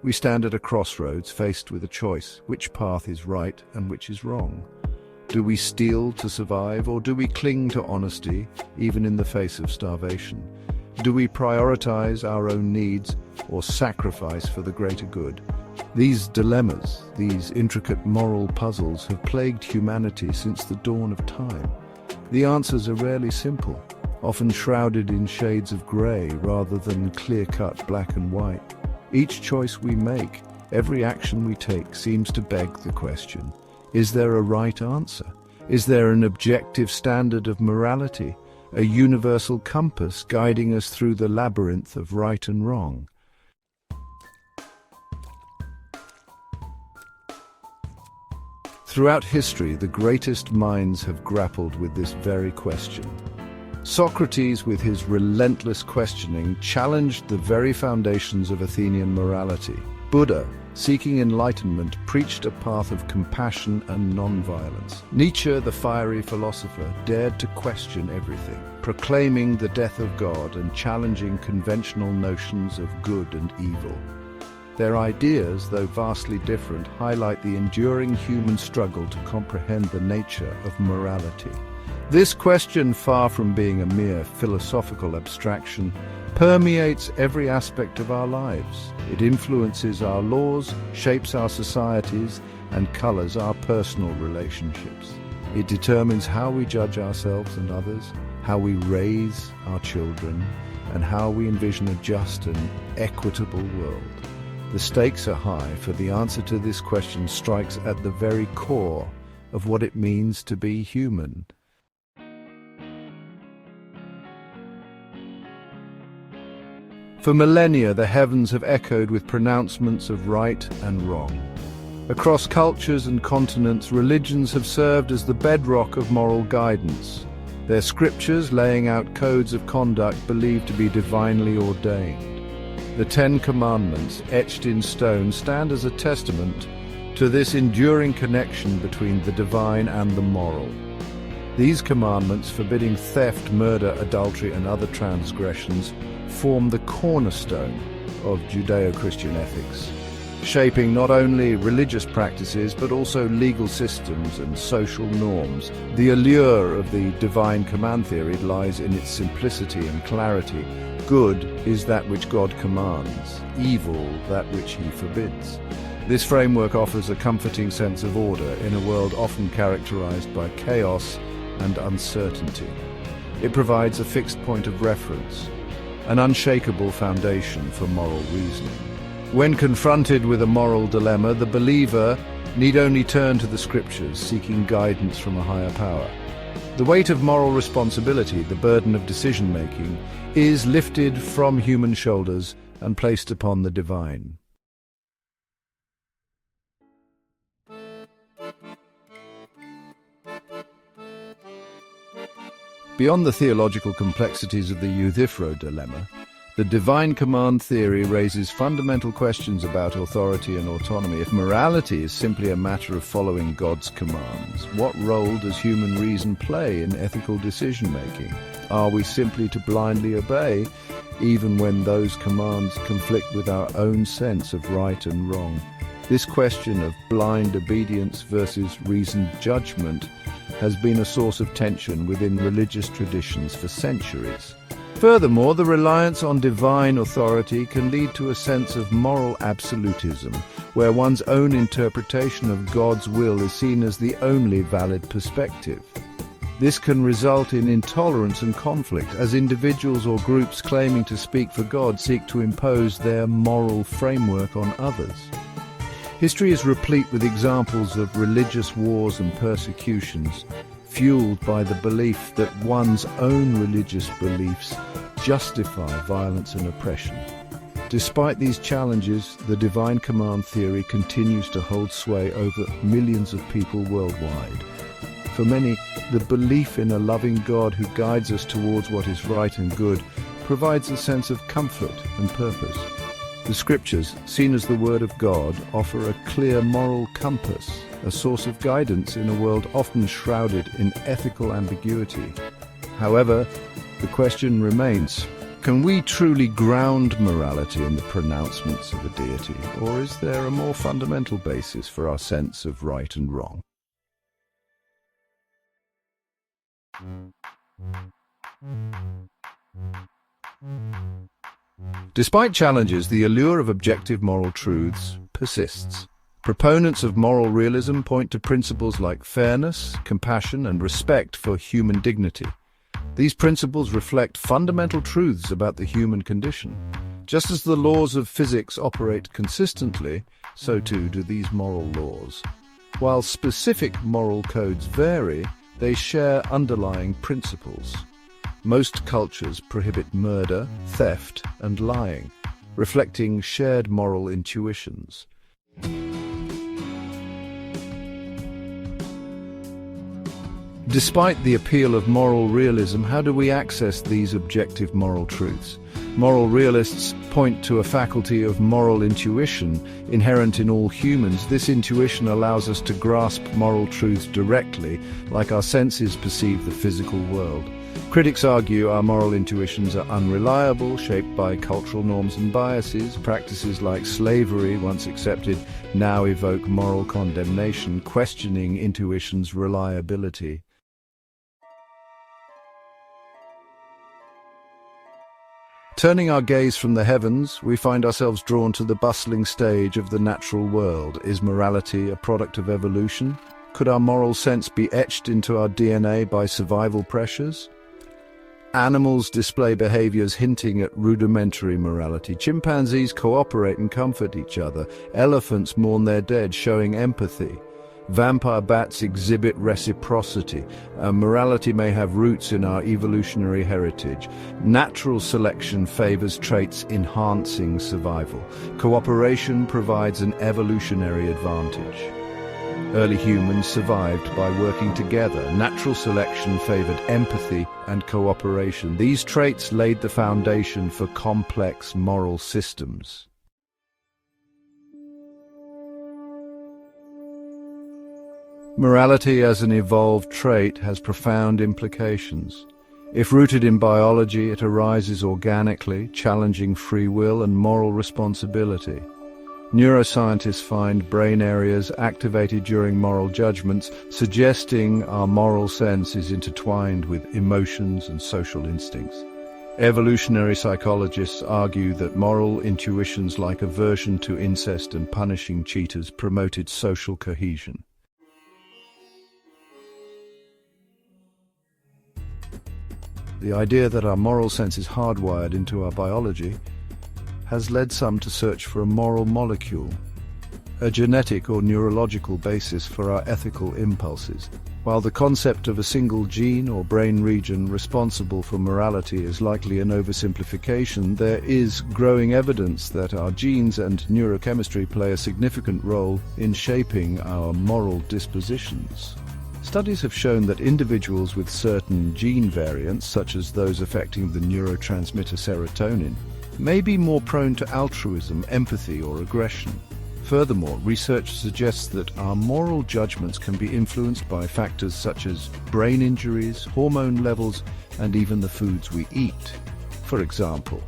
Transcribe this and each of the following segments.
We stand at a crossroads, faced with a choice: which path is right and which is wrong? Do we steal to survive, or do we cling to honesty, even in the face of starvation? Do we prioritize our own needs, or sacrifice for the greater good? These dilemmas, these intricate moral puzzles, have plagued humanity since the dawn of time. The answers are rarely simple, often shrouded in shades of grey rather than clear-cut black and white. Each choice we make, every action we take, seems to beg the question: is there a right answer? Is there an objective standard of morality, a universal compass guiding us through the labyrinth of right and wrong? Throughout history, the greatest minds have grappled with this very question. Socrates, with his relentless questioning, challenged the very foundations of Athenian morality. Buddha, seeking enlightenment, preached a path of compassion and non-violence. Nietzsche, the fiery philosopher, dared to question everything, proclaiming the death of God and challenging conventional notions of good and evil. Their ideas, though vastly different, highlight the enduring human struggle to comprehend the nature of morality. This question, far from being a mere philosophical abstraction, permeates every aspect of our lives. It influences our laws, shapes our societies, and colors our personal relationships. It determines how we judge ourselves and others, how we raise our children, and how we envision a just and equitable world. The stakes are high, for the answer to this question strikes at the very core of what it means to be human. For millennia, the heavens have echoed with pronouncements of right and wrong. Across cultures and continents, religions have served as the bedrock of moral guidance, their scriptures laying out codes of conduct believed to be divinely ordained. The Ten Commandments, etched in stone, stand as a testament to this enduring connection between the divine and the moral. These commandments, forbidding theft, murder, adultery, and other transgressions, form the cornerstone of Judeo-Christian ethics, shaping not only religious practices but also legal systems and social norms. The allure of the divine command theory lies in its simplicity and clarity. Good is that which God commands, evil that which he forbids. This framework offers a comforting sense of order in a world often characterized by chaos and uncertainty. It provides a fixed point of reference, an unshakable foundation for moral reasoning. When confronted with a moral dilemma, the believer need only turn to the scriptures, seeking guidance from a higher power. The weight of moral responsibility, the burden of decision-making, is lifted from human shoulders and placed upon the divine. Beyond the theological complexities of the Euthyphro Dilemma, the divine command theory raises fundamental questions about authority and autonomy. If morality is simply a matter of following God's commands, what role does human reason play in ethical decision-making? Are we simply to blindly obey, even when those commands conflict with our own sense of right and wrong? This question of blind obedience versus reasoned judgment has been a source of tension within religious traditions for centuries. Furthermore, the reliance on divine authority can lead to a sense of moral absolutism, where one's own interpretation of God's will is seen as the only valid perspective. This can result in intolerance and conflict, as individuals or groups claiming to speak for God seek to impose their moral framework on others. History is replete with examples of religious wars and persecutions, fueled by the belief that one's own religious beliefs justify violence and oppression. Despite these challenges, the divine command theory continues to hold sway over millions of people worldwide. For many, the belief in a loving God who guides us towards what is right and good provides a sense of comfort and purpose. The scriptures, seen as the Word of God, offer a clear moral compass, a source of guidance in a world often shrouded in ethical ambiguity. However, the question remains, Can we truly ground morality in the pronouncements of a deity, or is there a more fundamental basis for our sense of right and wrong? Despite challenges, the allure of objective moral truths persists. Proponents of moral realism point to principles like fairness, compassion, and respect for human dignity. These principles reflect fundamental truths about the human condition. Just as the laws of physics operate consistently, so too do these moral laws. While specific moral codes vary, they share underlying principles. Most cultures prohibit murder, theft, and lying, reflecting shared moral intuitions. Despite the appeal of moral realism, how do we access these objective moral truths? Moral realists point to a faculty of moral intuition inherent in all humans. This intuition allows us to grasp moral truths directly, like our senses perceive the physical world. Critics argue our moral intuitions are unreliable, shaped by cultural norms and biases. Practices like slavery, once accepted, now evoke moral condemnation, questioning intuition's reliability. Turning our gaze from the heavens, we find ourselves drawn to the bustling stage of the natural world. Is morality a product of evolution? Could our moral sense be etched into our DNA by survival pressures? Animals display behaviors hinting at rudimentary morality. Chimpanzees cooperate and comfort each other. Elephants mourn their dead, showing empathy. Vampire bats exhibit reciprocity. Morality may have roots in our evolutionary heritage. Natural selection favors traits enhancing survival. Cooperation provides an evolutionary advantage. Early humans survived by working together. Natural selection favored empathy and cooperation. These traits laid the foundation for complex moral systems. Morality as an evolved trait has profound implications. If rooted in biology, it arises organically, challenging free will and moral responsibility. Neuroscientists find brain areas activated during moral judgments, suggesting our moral sense is intertwined with emotions and social instincts. Evolutionary psychologists argue that moral intuitions like aversion to incest and punishing cheaters promoted social cohesion. The idea that our moral sense is hardwired into our biology has led some to search for a moral molecule, a genetic or neurological basis for our ethical impulses. While the concept of a single gene or brain region responsible for morality is likely an oversimplification, there is growing evidence that our genes and neurochemistry play a significant role in shaping our moral dispositions. Studies have shown that individuals with certain gene variants, such as those affecting the neurotransmitter serotonin, may be more prone to altruism, empathy, or aggression. Furthermore, research suggests that our moral judgments can be influenced by factors such as brain injuries, hormone levels, and even the foods we eat. For example,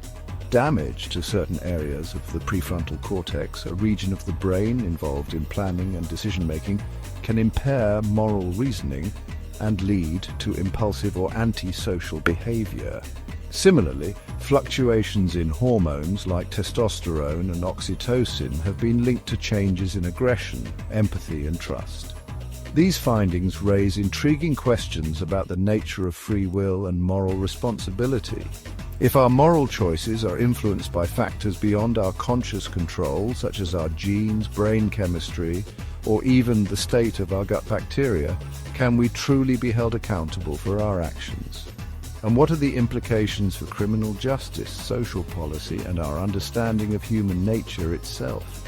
damage to certain areas of the prefrontal cortex, a region of the brain involved in planning and decision-making, can impair moral reasoning and lead to impulsive or antisocial behavior. Similarly, fluctuations in hormones like testosterone and oxytocin have been linked to changes in aggression, empathy, and trust. These findings raise intriguing questions about the nature of free will and moral responsibility. If our moral choices are influenced by factors beyond our conscious control, such as our genes, brain chemistry, or even the state of our gut bacteria, can we truly be held accountable for our actions? And what are the implications for criminal justice, social policy, and our understanding of human nature itself?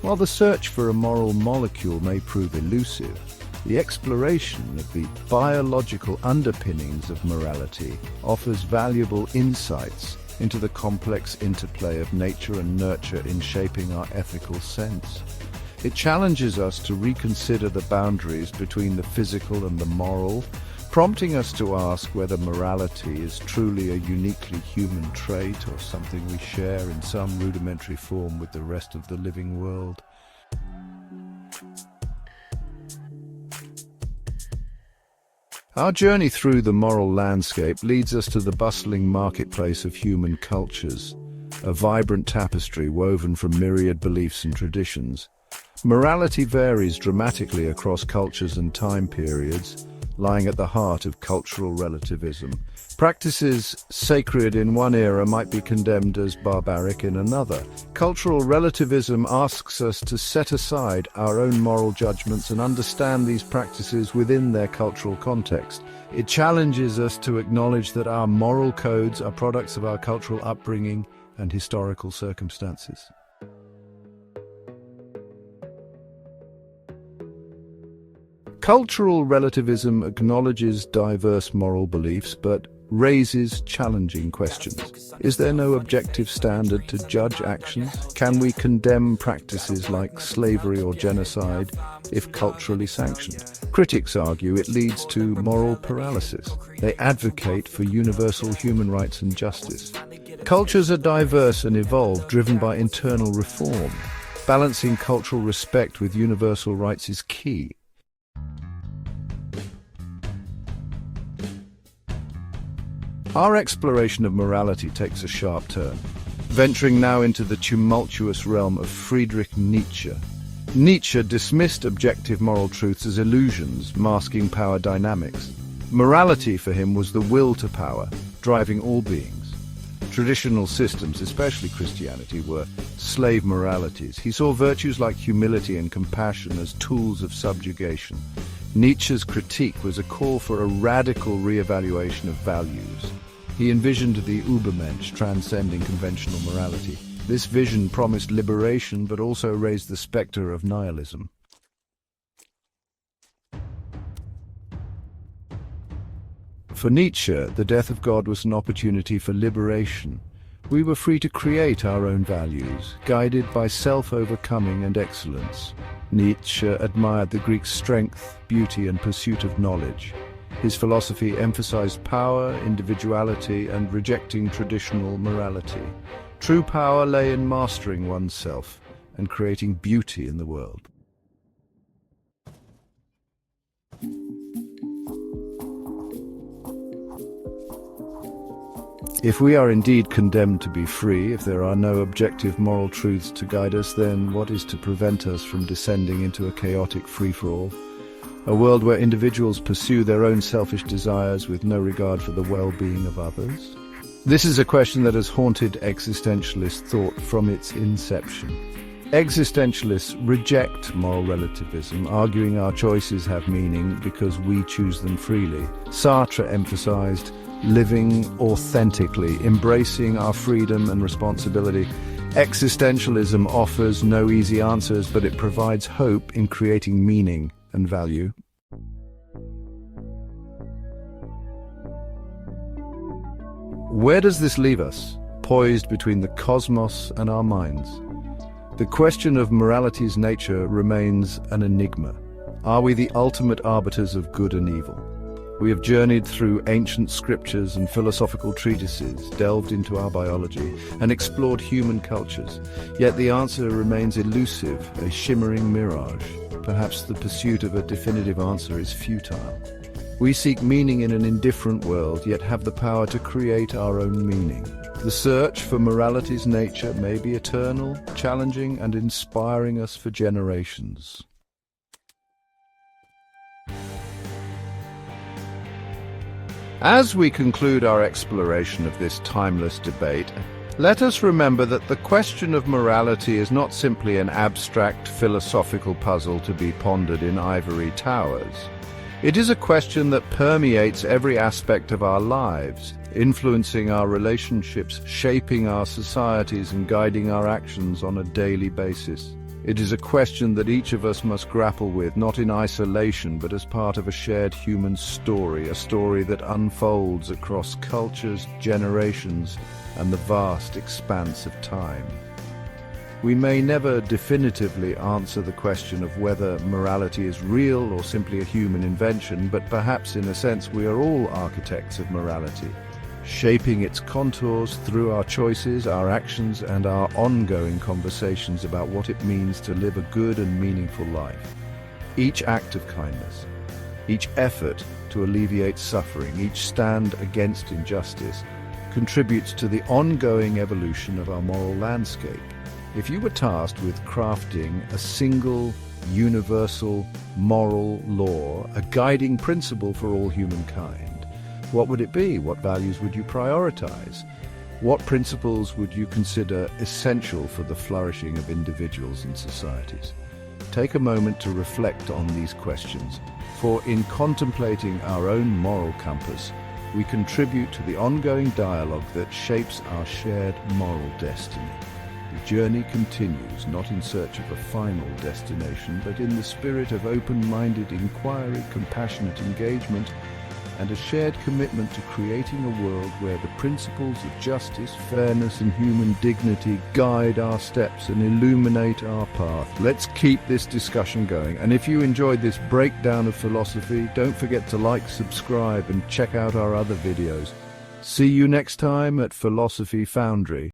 While the search for a moral molecule may prove elusive, the exploration of the biological underpinnings of morality offers valuable insights into the complex interplay of nature and nurture in shaping our ethical sense. It challenges us to reconsider the boundaries between the physical and the moral, prompting us to ask whether morality is truly a uniquely human trait or something we share in some rudimentary form with the rest of the living world. Our journey through the moral landscape leads us to the bustling marketplace of human cultures, a vibrant tapestry woven from myriad beliefs and traditions. Morality varies dramatically across cultures and time periods, lying at the heart of cultural relativism. Practices sacred in one era might be condemned as barbaric in another. Cultural relativism asks us to set aside our own moral judgments and understand these practices within their cultural context. It challenges us to acknowledge that our moral codes are products of our cultural upbringing and historical circumstances. Cultural relativism acknowledges diverse moral beliefs, but raises challenging questions. Is there no objective standard to judge actions? Can we condemn practices like slavery or genocide if culturally sanctioned? Critics argue it leads to moral paralysis. They advocate for universal human rights and justice. Cultures are diverse and evolve, driven by internal reform. Balancing cultural respect with universal rights is key. Our exploration of morality takes a sharp turn, venturing now into the tumultuous realm of Friedrich Nietzsche. Nietzsche dismissed objective moral truths as illusions, masking power dynamics. Morality for him was the will to power, driving all beings. Traditional systems, especially Christianity, were slave moralities. He saw virtues like humility and compassion as tools of subjugation. Nietzsche's critique was a call for a radical reevaluation of values. He envisioned the Übermensch transcending conventional morality. This vision promised liberation but also raised the spectre of nihilism. For Nietzsche, the death of God was an opportunity for liberation. We were free to create our own values, guided by self-overcoming and excellence. Nietzsche admired the Greek strength, beauty, and pursuit of knowledge. His philosophy emphasized power, individuality, and rejecting traditional morality. True power lay in mastering oneself and creating beauty in the world. If we are indeed condemned to be free, if there are no objective moral truths to guide us, then what is to prevent us from descending into a chaotic free-for-all? A world where individuals pursue their own selfish desires with no regard for the well-being of others? This is a question that has haunted existentialist thought from its inception. Existentialists reject moral relativism, arguing our choices have meaning because we choose them freely. Sartre emphasized living authentically, embracing our freedom and responsibility. Existentialism offers no easy answers, but it provides hope in creating meaning and value. Where does this leave us, poised between the cosmos and our minds? The question of morality's nature remains an enigma. Are we the ultimate arbiters of good and evil? We have journeyed through ancient scriptures and philosophical treatises, delved into our biology, and explored human cultures. Yet the answer remains elusive, a shimmering mirage. Perhaps the pursuit of a definitive answer is futile. We seek meaning in an indifferent world, yet have the power to create our own meaning. The search for morality's nature may be eternal, challenging, and inspiring us for generations. As we conclude our exploration of this timeless debate, let us remember that the question of morality is not simply an abstract philosophical puzzle to be pondered in ivory towers. It is a question that permeates every aspect of our lives, influencing our relationships, shaping our societies, and guiding our actions on a daily basis. It is a question that each of us must grapple with, not in isolation, but as part of a shared human story, a story that unfolds across cultures, generations, and the vast expanse of time. We may never definitively answer the question of whether morality is real or simply a human invention, but perhaps in a sense we are all architects of morality, shaping its contours through our choices, our actions, and our ongoing conversations about what it means to live a good and meaningful life. Each act of kindness, each effort to alleviate suffering, each stand against injustice, contributes to the ongoing evolution of our moral landscape. If you were tasked with crafting a single, universal, moral law, a guiding principle for all humankind, what would it be? What values would you prioritize? What principles would you consider essential for the flourishing of individuals and societies? Take a moment to reflect on these questions, for in contemplating our own moral compass, we contribute to the ongoing dialogue that shapes our shared moral destiny. The journey continues, not in search of a final destination, but in the spirit of open-minded inquiry, compassionate engagement, and a shared commitment to creating a world where the principles of justice, fairness, and human dignity guide our steps and illuminate our path. Let's keep this discussion going. And if you enjoyed this breakdown of philosophy, don't forget to like, subscribe, and check out our other videos. See you next time at Philosophy Foundry.